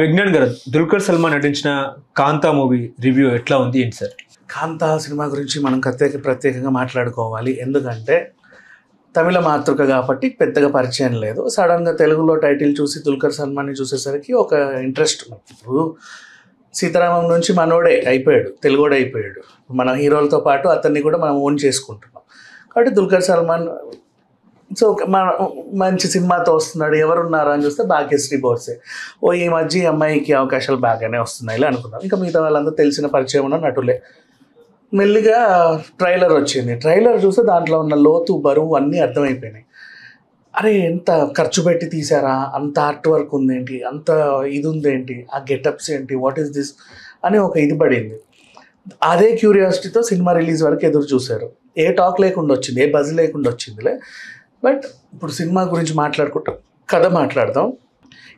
విజ్ఞాన్ గారు, దుల్కర్ సల్మాన్ నటించిన కాంతా movie review ఎట్లా ఉంది ఏంటి సార్? కాంతా సినిమా గురించి మనం ప్రత్యేకంగా మాట్లాడుకోవాలి. ఎందుకంటే తమిళ మాతృక కాబట్టి పెద్దగా పరిచయం లేదు. సడన్గా తెలుగులో టైటిల్ చూసి దుల్కర్ సల్మాన్ని చూసేసరికి ఒక ఇంట్రెస్ట్. ఇప్పుడు సీతారామం నుంచి మనోడే అయిపోయాడు, తెలుగోడే అయిపోయాడు. మన హీరోలతో పాటు అతన్ని కూడా మనం ఓన్ చేసుకుంటున్నాం. కాబట్టి దుల్కర్ సల్మాన్ సో మంచి సినిమాతో వస్తున్నాడు. ఎవరున్నారు అని చూస్తే భాగ్యశ్రీ బోర్సే. ఈ మధ్య ఈ అమ్మాయికి అవకాశాలు బాగానే వస్తున్నాయి అనుకున్నాం. ఇంకా మిగతా వాళ్ళందరూ తెలిసిన పరిచయం ఉన్న నటులే. మెల్లిగా ట్రైలర్ వచ్చింది. ట్రైలర్ చూస్తే దాంట్లో ఉన్న లోతు, బరువు అన్నీ అర్థమైపోయినాయి. అరే ఎంత ఖర్చు పెట్టి తీసారా, అంత ఆర్ట్ వర్క్ ఉందేంటి, అంత ఇది ఉందేంటి, ఆ గెటప్స్ ఏంటి, వాట్ ఈస్ దిస్ అని ఒక ఇది పడింది. అదే క్యూరియాసిటీతో సినిమా రిలీజ్ వరకు ఎదురు చూశారు. ఏ టాక్ లేకుండా వచ్చింది, ఏ బజ్ లేకుండా వచ్చిందిలే. బట్ ఇప్పుడు సినిమా గురించి మాట్లాడుకుంటాం, కథ మాట్లాడదాం.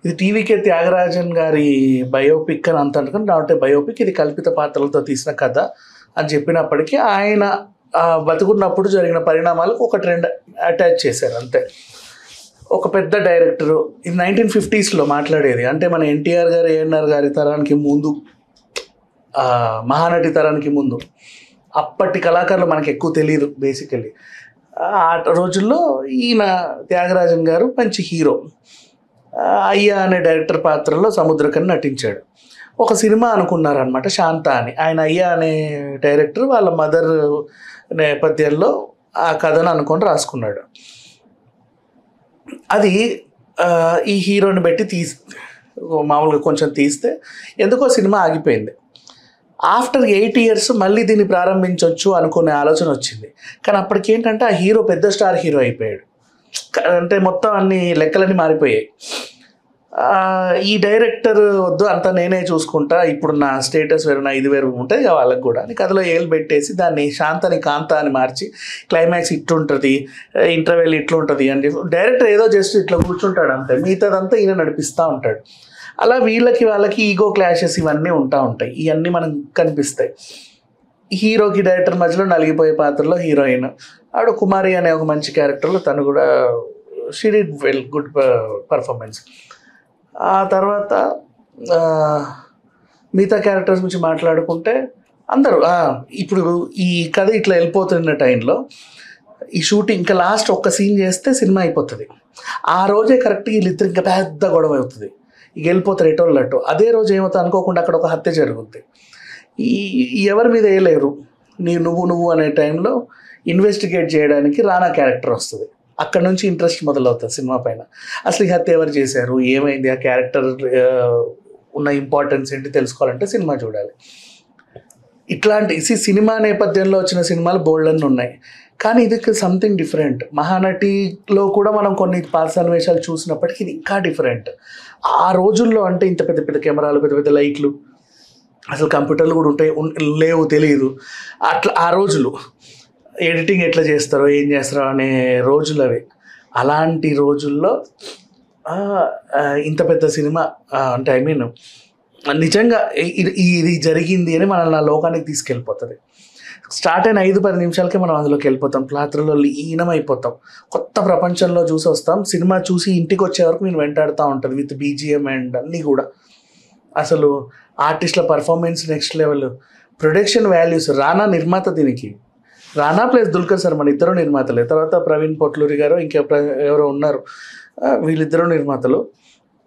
ఇది టీవీకే త్యాగరాజన్ గారి బయోపిక్ అని అనుకుంటే అంటే బయోపిక్, ఇది కల్పిత పాత్రలతో తీసిన కథ అని చెప్పినప్పటికీ ఆయన బతుకున్నప్పుడు జరిగిన పరిణామాలకు ఒక ట్రెండ్ అటాచ్ చేశారు అంతే. ఒక పెద్ద డైరెక్టరు, ఇది 1950s మాట్లాడేది. అంటే మన ఎన్టీఆర్ గారు, ఏఎన్ఆర్ గారి తరానికి ముందు, మహానటి తరానికి ముందు. అప్పటి కళాకారులు మనకు ఎక్కువ తెలియదు బేసికలీ. ఆ రోజుల్లో ఈయన త్యాగరాజన్ గారు మంచి హీరో. అయ్యా అనే డైరెక్టర్ పాత్రలో సముద్రకని నటించాడు. ఒక సినిమా అనుకున్నారనమాట, శాంత అని. ఆయన అయ్యా అనే డైరెక్టర్ వాళ్ళ మదర్ నేపథ్యంలో ఆ కథను అనుకొని రాసుకున్నాడు. అది ఈ హీరోని పెట్టి మామూలుగా కొంచెం తీస్తే ఎందుకో సినిమా ఆగిపోయింది. ఆఫ్టర్ 8 years మళ్ళీ దీన్ని ప్రారంభించవచ్చు అనుకునే ఆలోచన వచ్చింది. కానీ అప్పటికి ఏంటంటే ఆ హీరో పెద్ద స్టార్ హీరో అయిపోయాడు. అంటే మొత్తం అన్ని లెక్కలన్నీ మారిపోయాయి. ఈ డైరెక్టర్ వద్దు, అంతా నేనే చూసుకుంటా, ఇప్పుడు నా స్టేటస్ వేరు, నా ఇది వేరు ఉంటుంది కదా వాళ్ళకి కూడా అని కథలో ఏళ్ళు పెట్టేసి దాన్ని శాంతని కాంత అని మార్చి క్లైమాక్స్ ఇట్లుంటుంది, ఇంటర్వెల్ ఇట్లుంటుంది అని డైరెక్టర్ ఏదో జస్ట్ ఇట్లా కూర్చుంటాడు అంతే, మిగతాదంతా ఈయన నడిపిస్తూ ఉంటాడు. అలా వాళ్ళకి ఈగో క్లాషెస్ ఇవన్నీ ఉంటాయి. ఇవన్నీ మనకు కనిపిస్తాయి. హీరోకి డైరెక్టర్ మధ్యలో నలిగిపోయే పాత్రలో హీరోయిన్ ఆవిడ కుమారి అనే ఒక మంచి క్యారెక్టర్లో తను కూడా she did well, good performance. ఆ తర్వాత మిగతా క్యారెక్టర్స్ గురించి మాట్లాడుకుంటే అందరూ ఇప్పుడు ఈ కథ ఇట్లా వెళ్ళిపోతున్న టైంలో ఈ షూటింగ్ ఇంకా లాస్ట్ ఒక్క సీన్ చేస్తే సినిమా అయిపోతుంది. ఆ రోజే కరెక్ట్గా వీళ్ళిద్దరు ఇంకా పెద్ద గొడవ అవుతుంది. ఇక వెళ్ళిపోతారు ఎటోళ్ళట్టు. అదే రోజు ఏమవుతుంది అనుకోకుండా అక్కడ ఒక హత్య జరుగుద్ది. ఎవరి మీద వేయలేరు, నువ్వు అనే టైంలో ఇన్వెస్టిగేట్ చేయడానికి రానా క్యారెక్టర్ వస్తుంది. అక్కడ నుంచి ఇంట్రెస్ట్ మొదలవుతుంది సినిమా పైన. అసలు ఈ హత్య ఎవరు చేశారు, ఏమైంది, ఆ క్యారెక్టర్ ఉన్న ఇంపార్టెన్స్ ఏంటి తెలుసుకోవాలంటే సినిమా చూడాలి. ఇట్లాంటి సినిమా నేపథ్యంలో వచ్చిన సినిమాలు బోల్డ్ అన్నీ ఉన్నాయి. కానీ ఇది సంథింగ్ డిఫరెంట్. మహానటిలో కూడా మనం కొన్ని సన్నివేశాలు చూసినప్పటికీ ఇది ఇంకా డిఫరెంట్. ఆ రోజుల్లో అంటే ఇంత పెద్ద పెద్ద కెమెరాలు, పెద్ద పెద్ద లైట్లు, అసలు కంప్యూటర్లు కూడా లేవు, తెలియదు. అట్లా ఆ రోజులు ఎడిటింగ్ ఎట్లా చేస్తారో ఏం చేస్తారో అనే రోజులు అవి. అలాంటి రోజుల్లో ఇంత పెద్ద సినిమా అంటే నిజంగా ఇది జరిగింది అని మనల్ని ఆ లోకానికి తీసుకెళ్ళిపోతుంది. స్టార్ట్ అయిన 5-10 నిమిషాలకే మనం అందులోకి వెళ్ళిపోతాం, పాత్రలో లీనమైపోతాం, కొత్త ప్రపంచంలో చూసి వస్తాం. సినిమా చూసి ఇంటికి వచ్చే వరకు నేను వెంటాడుతూ ఉంటుంది విత్ బీజిఎం అండ్ అన్నీ కూడా. అసలు ఆర్టిస్టుల performance next level, production values. Rana నిర్మాత దీనికి, రానా ప్లస్ దుల్కర్ సల్మాన్ ఇద్దరు నిర్మాతలే. తర్వాత ప్రవీణ్ పొట్లూరి గారు ఎవరో ఉన్నారు, వీళ్ళిద్దరూ నిర్మాతలు.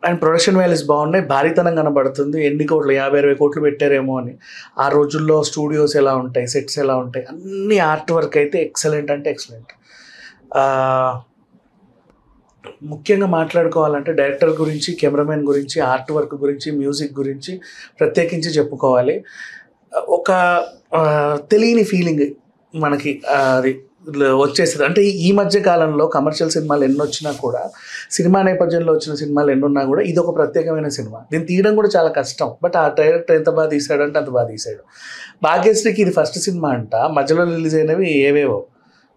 అండ్ ప్రొడక్షన్ వాల్యూస్ బాగున్నాయి, భారీతనం కనబడుతుంది. ఎన్ని కోట్లు, 50-60 కోట్లు పెట్టారేమో అని. ఆ రోజుల్లో స్టూడియోస్ ఎలా ఉంటాయి, సెట్స్ ఎలా ఉంటాయి, అన్ని ఆర్ట్ వర్క్ అయితే ఎక్సలెంట్ అంటే ఎక్సలెంట్. ముఖ్యంగా మాట్లాడుకోవాలంటే డైరెక్టర్ గురించి, కెమెరామెన్ గురించి, ఆర్ట్ వర్క్ గురించి, మ్యూజిక్ గురించి ప్రత్యేకించి చెప్పుకోవాలి. ఒక తెలియని ఫీలింగ్ మనకి అది వచ్చేస్తుంది. అంటే ఈ మధ్య కాలంలో కమర్షియల్ సినిమాలు ఎన్ని వచ్చినా కూడా, సినిమా నేపథ్యంలో వచ్చిన సినిమాలు ఎన్నున్నా కూడా ఇది ఒక ప్రత్యేకమైన సినిమా. దీన్ని తీయడం కూడా చాలా కష్టం. బట్ ఆ డైరెక్టర్ ఎంత బాగా తీశాడంటే అంత బాగా తీశాడు. భాగ్యశ్రీకి ఇది ఫస్ట్ సినిమా అంట, మధ్యలో రిలీజ్ అయినవి ఏవేవో,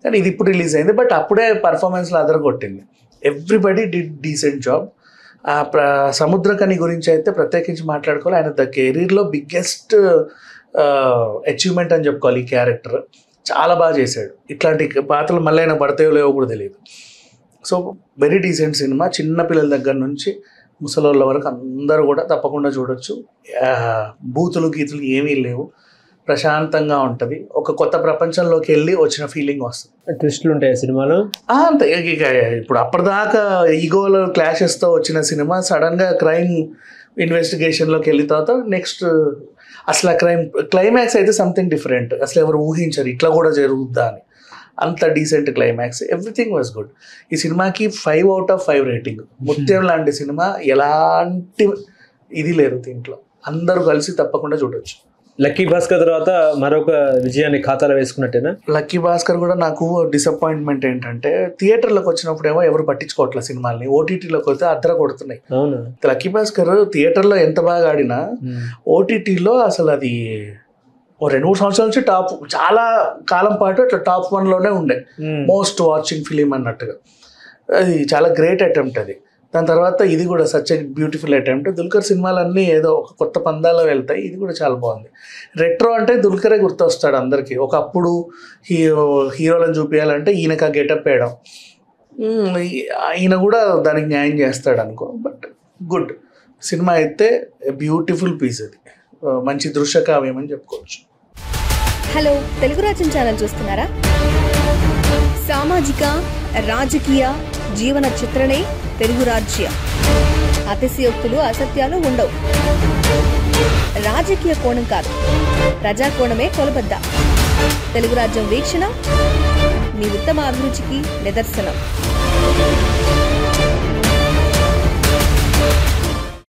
కానీ ఇది ఇప్పుడు రిలీజ్ అయింది. బట్ అప్పుడే పర్ఫార్మెన్స్లో అదరగొట్టింది. Everybody did decent job. Samuthirakani గురించి అయితే ప్రత్యేకించి మాట్లాడుకోవాలి. ఆయన కెరీర్లో బిగ్గెస్ట్ అచీవ్మెంట్ అని చెప్పుకోవాలి. ఈ క్యారెక్టర్ చాలా బాగా చేశాడు. ఇట్లాంటి పాత్రలు మళ్ళీ ఆయన పడతాయో లేవో కూడా తెలియదు. So very decent cinema. చిన్న పిల్లల దగ్గర నుంచి ముసలోళ్ళ వరకు అందరూ కూడా తప్పకుండా చూడొచ్చు. బూతులు గీతులు ఏమీ లేవు, ప్రశాంతంగా ఉంటుంది. ఒక కొత్త ప్రపంచంలోకి వెళ్ళి వచ్చిన ఫీలింగ్ వస్తుంది. ట్విస్టులు ఉంటాయి సినిమాలో అంతే. ఇక ఇప్పుడు అప్పటిదాకా ఈగోలో క్లాషెస్తో వచ్చిన సినిమా సడన్గా క్రైమ్ ఇన్వెస్టిగేషన్లోకి వెళ్ళిన తర్వాత నెక్స్ట్ అసలు ఆ క్లైమాక్స్ అయితే సంథింగ్ డిఫరెంట్. అసలు ఎవరు ఊహించరు ఇట్లా కూడా జరుగుద్దా అని. అంత decent climax, everything was good. ఈ సినిమాకి 5/5 రేటింగ్. ముత్యం లాంటి సినిమా, ఎలాంటి ఇది లేదు దీంట్లో. అందరూ కలిసి తప్పకుండా చూడొచ్చు. లక్కీ భాస్కర్ తర్వాత మరొక విజయాన్ని ఖాతాలో వేసుకున్నట్టేనా? లక్కీ భాస్కర్ కూడా నాకు డిసప్పాయింట్మెంట్ ఏంటంటే థియేటర్లోకి వచ్చినప్పుడేమో ఎవరు పట్టించుకోవట్లేదు సినిమాల్ని, ఓటీటీలోకి వస్తే అద్దర కొడుతున్నాయి. అవును, లక్కీ భాస్కర్ థియేటర్లో ఎంత బాగా ఆడినా ఓటీటీలో అసలు అది 2-3 సంవత్సరాల నుంచి చాలా కాలం పాటు అట్లా టాప్ 1లోనే ఉండే మోస్ట్ వాచింగ్ ఫిలిం అన్నట్టుగా. అది చాలా గ్రేట్ అటెంప్ట్ అది. దాని తర్వాత ఇది కూడా such a beautiful attempt. Dulquer సినిమాలన్నీ ఏదో ఒక కొత్త పందాలో వెళ్తాయి, ఇది కూడా చాలా బాగుంది. రెట్రో అంటే దుల్కరే గుర్తొస్తాడు అందరికీ. ఒకప్పుడు హీరోలను చూపించాలంటే ఈయనకు ఆ గెటప్ వేయడం, ఈయన కూడా దానికి న్యాయం చేస్తాడు అనుకో. బట్ గుడ్ సినిమా అయితే బ్యూటిఫుల్ పీస్. అది మంచి దృశ్య కావ్యం అని చెప్పుకోవచ్చు. హలో, తెలుగు రాజ్యం ఛానల్ చూస్తున్నారా? సామాజిక రాజకీయ జీవన చిత్రణే తెలుగు రాజ్యం. అతిశయోక్తులు అసత్యాలు ఉండవు. రాజకీయ కోణం కాదు, ప్రజా కోణమే కొలబద్ద. తెలుగు రాజ్యం వీక్షణ మీ ఉత్తమ అభిరుచికి నిదర్శనం.